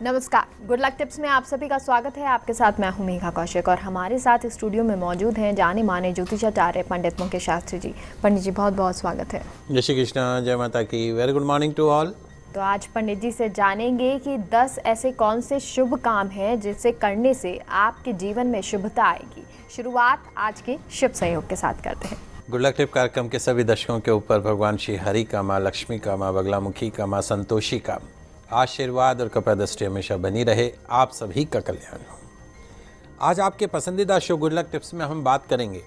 नमस्कार, good luck tips में आप सभी का स्वागत है। आपके साथ मैं हूं मेघा कौशिक और हमारे साथ स्टूडियो में मौजूद हैं जाने माने ज्योतिषाचार्य पंडित मुकेश शास्त्री जी। पंडित जी बहुत बहुत स्वागत है। जय श्री कृष्ण, जय माता की। Very good morning to all. तो आज पंडित जी से जानेंगे कि 10 ऐसे कौन से शुभ काम हैं जिसे करने से आपके जीवन में शुभता आएगी। शुरुआत आज के शुभ संयोग के साथ करते हैं। गुड लक टिप कार्यक्रम के सभी दर्शकों के ऊपर भगवान श्री हरि का, माँ लक्ष्मी का, माँ बगलामुखी का, माँ संतोषी का आशीर्वाद और कृपा दृष्टि हमेशा बनी रहे। आप सभी का कल्याण हो। आज आपके पसंदीदा शो गुड लक टिप्स में हम बात करेंगे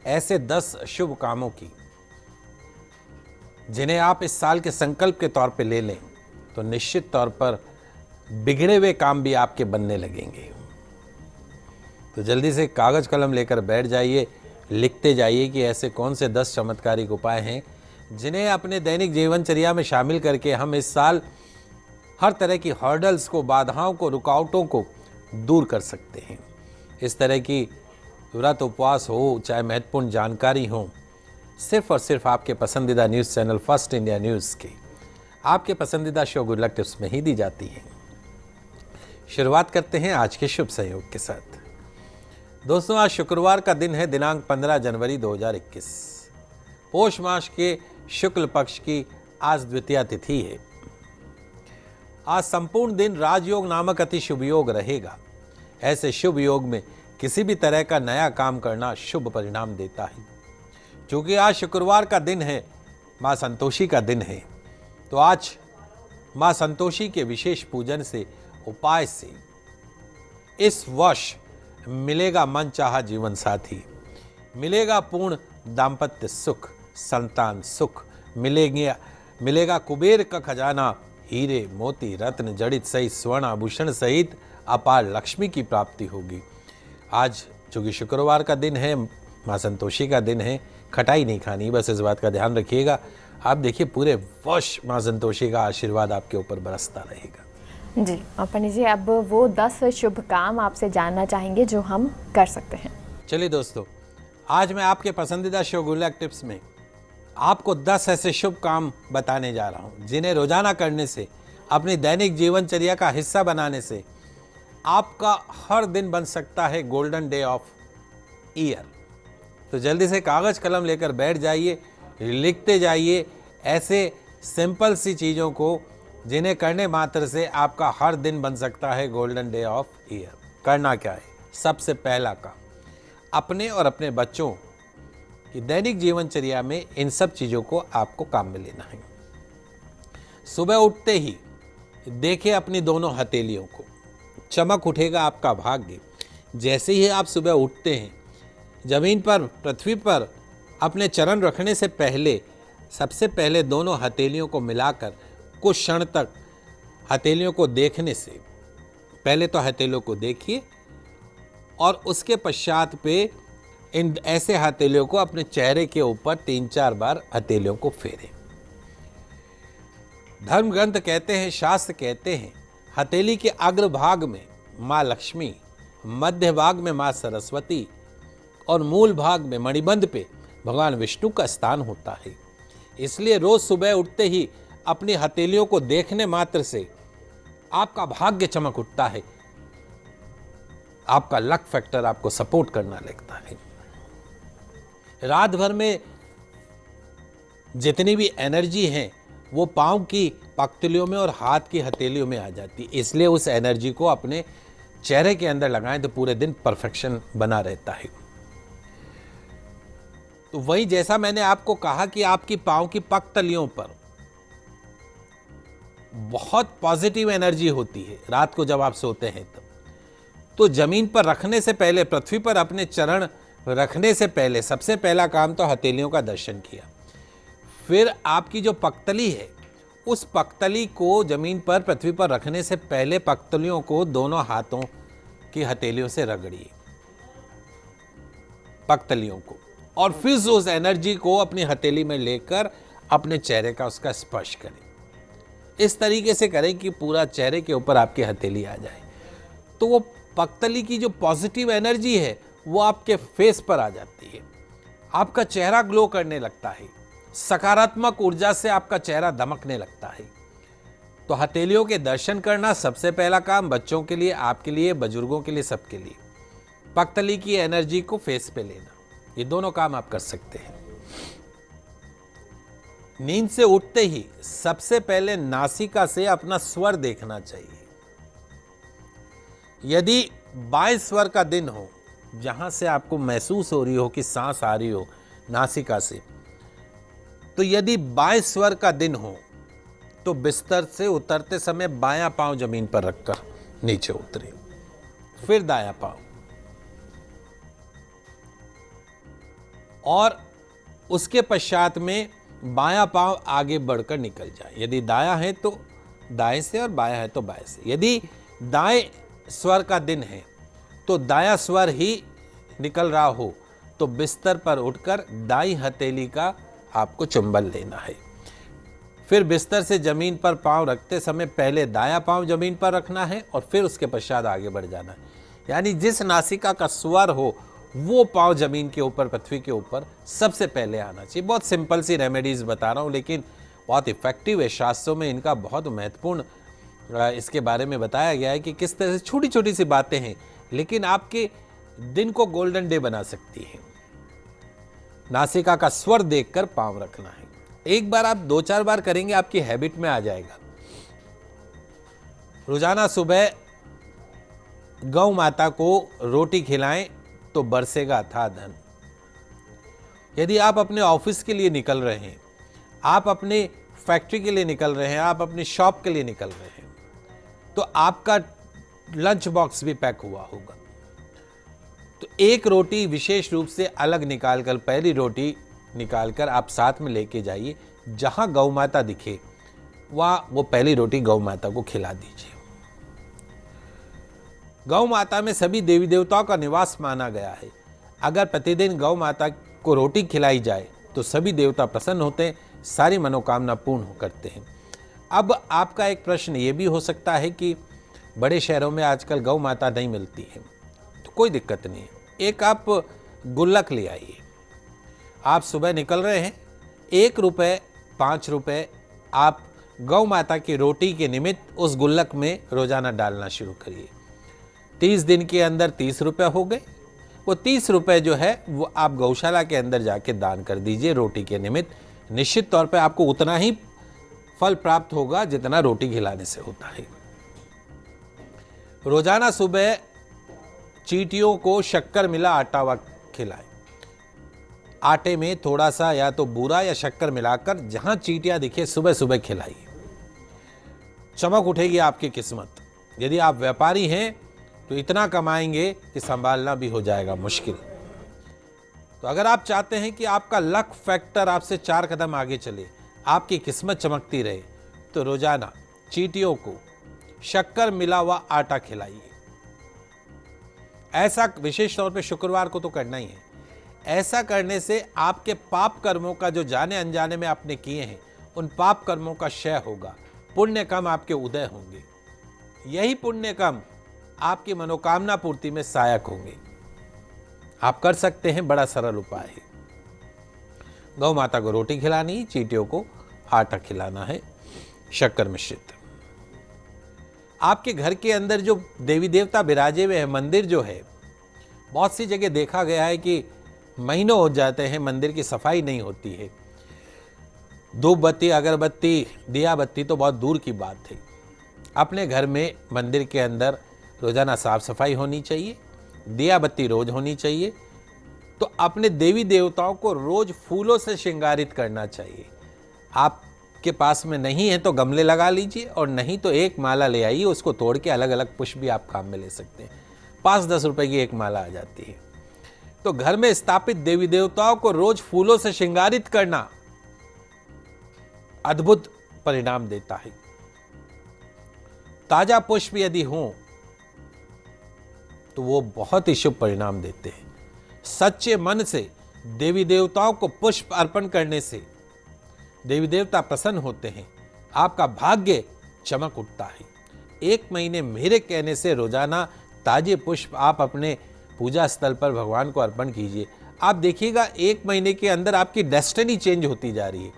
ऐसे 10 शुभ कामों की जिन्हें आप इस साल के संकल्प के तौर पे ले लें तो निश्चित तौर पर बिगड़े हुए काम भी आपके बनने लगेंगे। तो जल्दी से कागज कलम लेकर बैठ जाइए, लिखते जाइए कि ऐसे कौन से 10 चमत्कारिक उपाय हैं जिन्हें अपने दैनिक जीवनचर्या में शामिल करके हम इस साल हर तरह की हर्डल्स को, बाधाओं को, रुकावटों को दूर कर सकते हैं। इस तरह की व्रत उपवास हो, चाहे महत्वपूर्ण जानकारी हो, सिर्फ और सिर्फ आपके पसंदीदा news channel first India news के आपके पसंदीदा शो गुड लक टिप्स में ही दी जाती है। शुरुआत करते हैं आज के शुभ संयोग के साथ। दोस्तों, आज शुक्रवार का दिन है, दिनांक 15 जनवरी 2021। पोष मास के शुक्ल पक्ष की आज द्वितीया तिथि है। आज संपूर्ण दिन राजयोग नामक अति शुभ योग रहेगा। ऐसे शुभ योग में किसी भी तरह का नया काम करना शुभ परिणाम देता है। क्योंकि आज शुक्रवार का दिन है, माँ संतोषी का दिन है, तो आज माँ संतोषी के विशेष पूजन से, उपाय से इस वर्ष मिलेगा मनचाहा जीवन साथी, मिलेगा पूर्ण दाम्पत्य सुख, संतान सुख, मिलेगा कुबेर का खजाना, हीरे मोती रत्न जड़ित सहित स्वर्ण आभूषण सहित अपार लक्ष्मी की प्राप्ति होगी। आज चूंकि शुक्रवार का दिन है, माँ संतोषी का दिन है, खटाई नहीं खानी, बस इस बात का ध्यान रखिएगा। आप देखिए पूरे वर्ष माँ संतोषी का आशीर्वाद आपके ऊपर बरसता रहेगा। जी, और पंडित जी अब वो 10 शुभ काम आपसे जानना चाहेंगे जो हम कर सकते हैं। चलिए दोस्तों, आज मैं आपके पसंदीदा शो गुड लक टिप्स में आपको 10 ऐसे शुभ काम बताने जा रहा हूं जिन्हें रोजाना करने से, अपनी दैनिक जीवनचर्या का हिस्सा बनाने से आपका हर दिन बन सकता है गोल्डन डे ऑफ ईयर। तो जल्दी से कागज कलम लेकर बैठ जाइए, लिखते जाइए ऐसे सिंपल सी चीज़ों को जिन्हें करने मात्र से आपका हर दिन बन सकता है गोल्डन डे ऑफ ईयर। करना क्या है? सबसे पहला काम, अपने और अपने बच्चों कि दैनिक जीवनचर्या में इन सब चीज़ों को आपको काम में लेना है। सुबह उठते ही देखिए अपनी दोनों हथेलियों को, चमक उठेगा आपका भाग्य। जैसे ही आप सुबह उठते हैं, जमीन पर, पृथ्वी पर अपने चरण रखने से पहले सबसे पहले दोनों हथेलियों को मिलाकर कुछ क्षण तक हथेलियों को देखने से पहले तो हथेलियों को देखिए और उसके पश्चात पे इन ऐसे हथेलियों को अपने चेहरे के ऊपर 3-4 बार हथेलियों को फेरें। धर्म ग्रंथ कहते हैं, शास्त्र कहते हैं, हथेली के अग्रभाग में माँ लक्ष्मी, मध्य भाग में माँ सरस्वती और मूल भाग में मणिबंध पे भगवान विष्णु का स्थान होता है। इसलिए रोज सुबह उठते ही अपनी हथेलियों को देखने मात्र से आपका भाग्य चमक उठता है, आपका लक फैक्टर आपको सपोर्ट करना लगता है। रात भर में जितनी भी एनर्जी है वो पांव की पख्तलियों में और हाथ की हथेलियों में आ जाती है। इसलिए उस एनर्जी को अपने चेहरे के अंदर लगाएं तो पूरे दिन परफेक्शन बना रहता है। तो वही जैसा मैंने आपको कहा कि आपकी पांव की पख्तलियों पर बहुत पॉजिटिव एनर्जी होती है रात को जब आप सोते हैं तब, तो जमीन पर रखने से पहले, पृथ्वी पर अपने चरण रखने से पहले सबसे पहला काम तो हथेलियों का दर्शन किया। फिर आपकी जो पख्तली है उस पख्तली को जमीन पर, पृथ्वी पर रखने से पहले पख्तलियों को दोनों हाथों की हथेलियों से रगड़िए, पख्तलियों को, और फिर उस एनर्जी को अपनी हथेली में लेकर अपने चेहरे का उसका स्पर्श करें। इस तरीके से करें कि पूरा चेहरे के ऊपर आपकी हथेली आ जाए, तो वो पख्तली की जो पॉजिटिव एनर्जी है वो आपके फेस पर आ जाती है। आपका चेहरा ग्लो करने लगता है, सकारात्मक ऊर्जा से आपका चेहरा दमकने लगता है। तो हथेलियों के दर्शन करना सबसे पहला काम, बच्चों के लिए, आपके लिए, बुजुर्गों के लिए, सबके लिए। पकतली की एनर्जी को फेस पे लेना, ये दोनों काम आप कर सकते हैं। नींद से उठते ही सबसे पहले नासिका से अपना स्वर देखना चाहिए। यदि बाएं स्वर का दिन हो, जहां से आपको महसूस हो रही हो कि सांस आ रही हो नासिका से, तो यदि बाएं स्वर का दिन हो तो बिस्तर से उतरते समय बायां पांव जमीन पर रखकर नीचे उतरे, फिर दायां पांव, और उसके पश्चात में बायां पांव आगे बढ़कर निकल जाए। यदि दायां है तो दाएं से और बायां है तो बाएं से। यदि दाएं स्वर का दिन है तो दायां स्वर ही निकल रहा हो तो बिस्तर पर उठकर दाईं हथेली का आपको चुंबन लेना है। फिर बिस्तर से जमीन पर पांव रखते समय पहले दायां पांव जमीन पर रखना है और फिर उसके पश्चात आगे बढ़ जाना है। यानी जिस नासिका का स्वर हो वो पांव जमीन के ऊपर, पृथ्वी के ऊपर सबसे पहले आना चाहिए। बहुत सिंपल सी रेमेडीज बता रहा हूँ, लेकिन बहुत इफेक्टिव है। शास्त्रों में इनका बहुत महत्वपूर्ण इसके बारे में बताया गया है कि किस तरह से छोटी छोटी सी बातें हैं लेकिन आपके दिन को गोल्डन डे बना सकती हैं। नासिका का स्वर देखकर पांव रखना है। एक बार आप 2-4 बार करेंगे, आपकी हैबिट में आ जाएगा। रोजाना सुबह गौ माता को रोटी खिलाएं तो बरसेगा अथाह धन। यदि आप अपने ऑफिस के लिए निकल रहे हैं, आप अपने फैक्ट्री के लिए निकल रहे हैं, आप अपनी शॉप के लिए निकल रहे हैं, तो आपका लंच बॉक्स भी पैक हुआ होगा। तो एक रोटी विशेष रूप से अलग निकालकर, पहली रोटी निकालकर आप साथ में लेके जाइए। जहां गौ माता दिखे वहां वो पहली रोटी गौ माता को खिला दीजिए। गौ माता में सभी देवी देवताओं का निवास माना गया है। अगर प्रतिदिन गौ माता को रोटी खिलाई जाए तो सभी देवता प्रसन्न होते हैं, सारी मनोकामना पूर्ण करते हैं। अब आपका एक प्रश्न ये भी हो सकता है कि बड़े शहरों में आजकल गौ माता नहीं मिलती है, तो कोई दिक्कत नहीं है। एक आप गुल्लक ले आइए। आप सुबह निकल रहे हैं, 1 रुपये, 5 रुपये आप गौ माता की रोटी के निमित्त उस गुल्लक में रोजाना डालना शुरू करिए। 30 दिन के अंदर 30 रुपये हो गए। वो 30 रुपये जो है वो आप गौशाला के अंदर जाके दान कर दीजिए रोटी के निमित्त। निश्चित तौर पे आपको उतना ही फल प्राप्त होगा जितना रोटी खिलाने से होता है। रोजाना सुबह चींटियों को शक्कर मिला आटा खिलाएं। आटे में थोड़ा सा या तो बूरा या शक्कर मिलाकर जहां चींटियां दिखे सुबह सुबह खिलाइए। चमक उठेगी आपकी किस्मत। यदि आप व्यापारी हैं तो इतना कमाएंगे कि संभालना भी हो जाएगा मुश्किल। तो अगर आप चाहते हैं कि आपका लक फैक्टर आपसे 4 कदम आगे चले, आपकी किस्मत चमकती रहे, तो रोजाना चींटियों को शक्कर मिला हुआ आटा खिलाइए। ऐसा विशेष तौर पे शुक्रवार को तो करना ही है। ऐसा करने से आपके पाप कर्मों का जो जाने अनजाने में आपने किए हैं उन पाप कर्मों का क्षय होगा, पुण्य कर्म आपके उदय होंगे। यही पुण्य कर्म आपकी मनोकामना पूर्ति में सहायक होंगे। आप कर सकते हैं, बड़ा सरल उपाय है। गौ माता को रोटी खिलानी, चींटियों को आटा खिलाना है शक्कर मिश्रित। आपके घर के अंदर जो देवी देवता विराजे हुए हैं, मंदिर जो है, बहुत सी जगह देखा गया है कि महीनों हो जाते हैं मंदिर की सफाई नहीं होती है। धूप बत्ती, अगरबत्ती, दिया बत्ती तो बहुत दूर की बात है। अपने घर में मंदिर के अंदर रोजाना साफ सफाई होनी चाहिए, दिया बत्ती रोज होनी चाहिए। तो अपने देवी देवताओं को रोज फूलों से श्रृंगारित करना चाहिए। आपके पास में नहीं है तो गमले लगा लीजिए, और नहीं तो एक माला ले आइए, उसको तोड़ के अलग अलग पुष्प भी आप काम में ले सकते हैं। 5-10 रुपए की एक माला आ जाती है। तो घर में स्थापित देवी देवताओं को रोज फूलों से श्रृंगारित करना अद्भुत परिणाम देता है। ताजा पुष्प यदि हो तो वो बहुत ही शुभ परिणाम देते हैं। सच्चे मन से देवी देवताओं को पुष्प अर्पण करने से देवी देवता प्रसन्न होते हैं, आपका भाग्य चमक उठता है। 1 महीने मेरे कहने से रोजाना ताजे पुष्प आप अपने पूजा स्थल पर भगवान को अर्पण कीजिए। आप देखिएगा 1 महीने के अंदर आपकी डेस्टिनी चेंज होती जा रही है।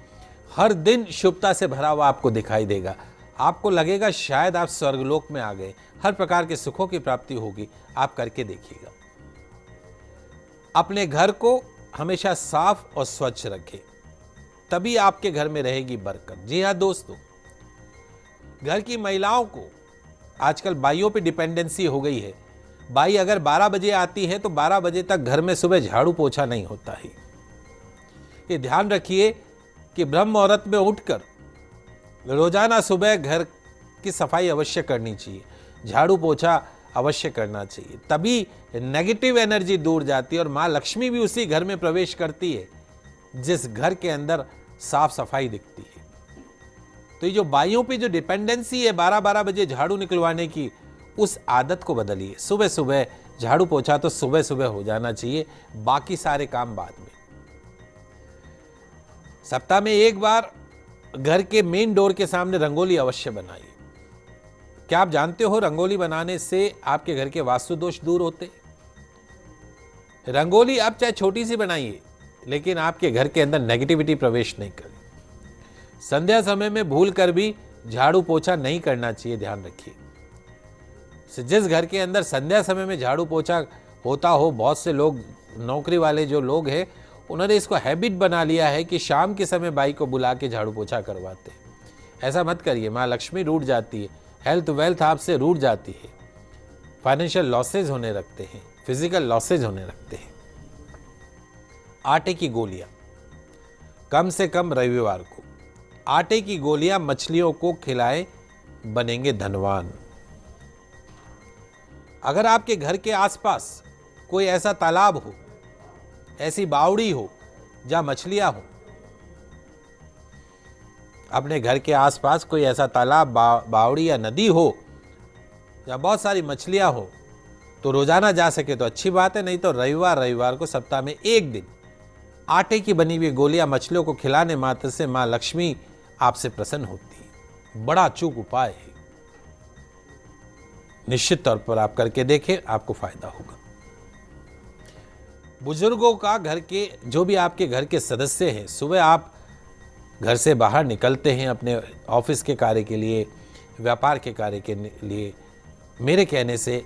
हर दिन शुभता से भरा हुआ आपको दिखाई देगा। आपको लगेगा शायद आप स्वर्गलोक में आ गए, हर प्रकार के सुखों की प्राप्ति होगी। आप करके देखिएगा। अपने घर को हमेशा साफ और स्वच्छ रखें, तभी आपके घर में रहेगी बरकत। जी हाँ दोस्तों, घर की महिलाओं को आजकल बाइयों पे डिपेंडेंसी हो गई है। बाई अगर 12 बजे आती है तो 12 बजे तक घर में सुबह झाड़ू पोछा नहीं होता है। ये ध्यान रखिए कि ब्रह्म मुहूर्त में उठकर रोजाना सुबह घर की सफाई अवश्य करनी चाहिए, झाड़ू पोछा अवश्य करना चाहिए, तभी नेगेटिव एनर्जी दूर जाती है और माँ लक्ष्मी भी उसी घर में प्रवेश करती है जिस घर के अंदर साफ सफाई दिखती है। तो ये जो बाइयों पे जो डिपेंडेंसी है 12-12 बजे झाड़ू निकलवाने की, उस आदत को बदलिए। सुबह सुबह झाड़ू पोछा तो सुबह सुबह हो जाना चाहिए, बाकी सारे काम बाद में। सप्ताह में एक बार घर के मेन डोर के सामने रंगोली अवश्य बनाइए। क्या आप जानते हो रंगोली बनाने से आपके घर के वास्तु दोष दूर होते? रंगोली आप चाहे छोटी सी बनाइए, लेकिन आपके घर के अंदर नेगेटिविटी प्रवेश नहीं करे। संध्या समय में भूल कर भी झाड़ू पोछा नहीं करना चाहिए, ध्यान रखिए। जिस घर के अंदर संध्या समय में झाड़ू पोछा होता हो, बहुत से लोग नौकरी वाले जो लोग हैं उन्होंने इसको हैबिट बना लिया है कि शाम के समय बाई को बुला के झाड़ू पोछा करवाते हैं। ऐसा मत करिए, माँ लक्ष्मी रूठ जाती है, हेल्थ वेल्थ आपसे रूठ जाती है, फाइनेंशियल लॉसेज होने लगते हैं, फिजिकल लॉसेज होने लगते हैं। आटे की गोलियां कम से कम रविवार को आटे की गोलियां मछलियों को खिलाएं, बनेंगे धनवान। अगर आपके घर के आसपास कोई ऐसा तालाब हो, ऐसी बावड़ी हो जहां मछलियां हो, अपने घर के आसपास कोई ऐसा तालाब, बावड़ी या नदी हो जहां बहुत सारी मछलियां हो, तो रोजाना जा सके तो अच्छी बात है, नहीं तो रविवार को सप्ताह में एक दिन आटे की बनी हुई गोलियां मछलियों को खिलाने मात्र से मां लक्ष्मी आपसे प्रसन्न होती है। बड़ा अचूक उपाय है, निश्चित तौर पर आप करके देखें, आपको फायदा होगा। बुजुर्गों का घर के जो भी आपके घर के सदस्य हैं, सुबह आप घर से बाहर निकलते हैं अपने ऑफिस के कार्य के लिए, व्यापार के कार्य के लिए, मेरे कहने से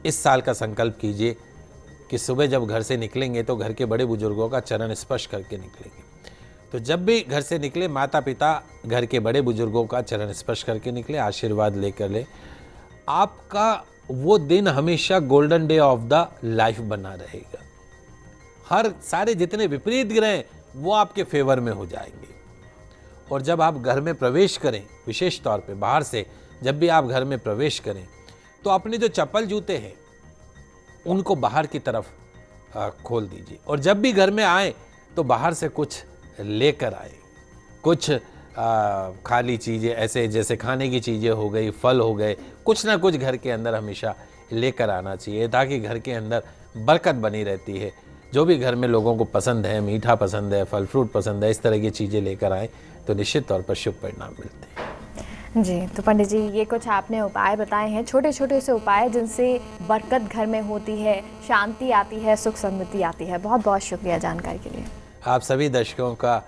इस साल का संकल्प कीजिए कि सुबह जब घर से निकलेंगे तो घर के बड़े बुजुर्गों का चरण स्पर्श करके निकलेंगे। तो जब भी घर से निकले, माता पिता घर के बड़े बुजुर्गों का चरण स्पर्श करके निकले, आशीर्वाद लेकर ले। आपका वो दिन हमेशा golden day of the life बना रहेगा। हर सारे जितने विपरीत ग्रह वो आपके फेवर में हो जाएंगे। और जब आप घर में प्रवेश करें, विशेष तौर पे बाहर से जब भी आप घर में प्रवेश करें, तो अपने जो चप्पल जूते हैं उनको बाहर की तरफ खोल दीजिए। और जब भी घर में आए तो बाहर से कुछ लेकर आए, कुछ खाली चीज़ें, ऐसे जैसे खाने की चीज़ें हो गई, फल हो गए, कुछ ना कुछ घर के अंदर हमेशा लेकर आना चाहिए, ताकि घर के अंदर बरकत बनी रहती है। जो भी घर में लोगों को पसंद है, मीठा पसंद है, फल फ्रूट पसंद है, इस तरह की चीज़ें लेकर आए तो निश्चित तौर पर शुभ परिणाम मिलते हैं। जी, तो पंडित जी ये कुछ आपने उपाय बताए हैं, छोटे छोटे से उपाय जिनसे बरकत घर में होती है, शांति आती है, सुख समृद्धि आती है। बहुत बहुत शुक्रिया जानकारी के लिए। आप सभी दर्शकों का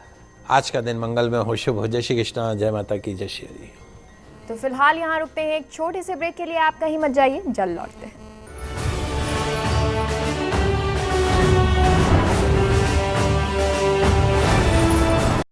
आज का दिन मंगलमय हो, शुभ हो। जय श्री कृष्णा, जय माता की, जय श्री हरि। तो फिलहाल यहाँ रुकते हैं एक छोटे से ब्रेक के लिए। आप कहीं मत जाइए, जल्द लौटते हैं।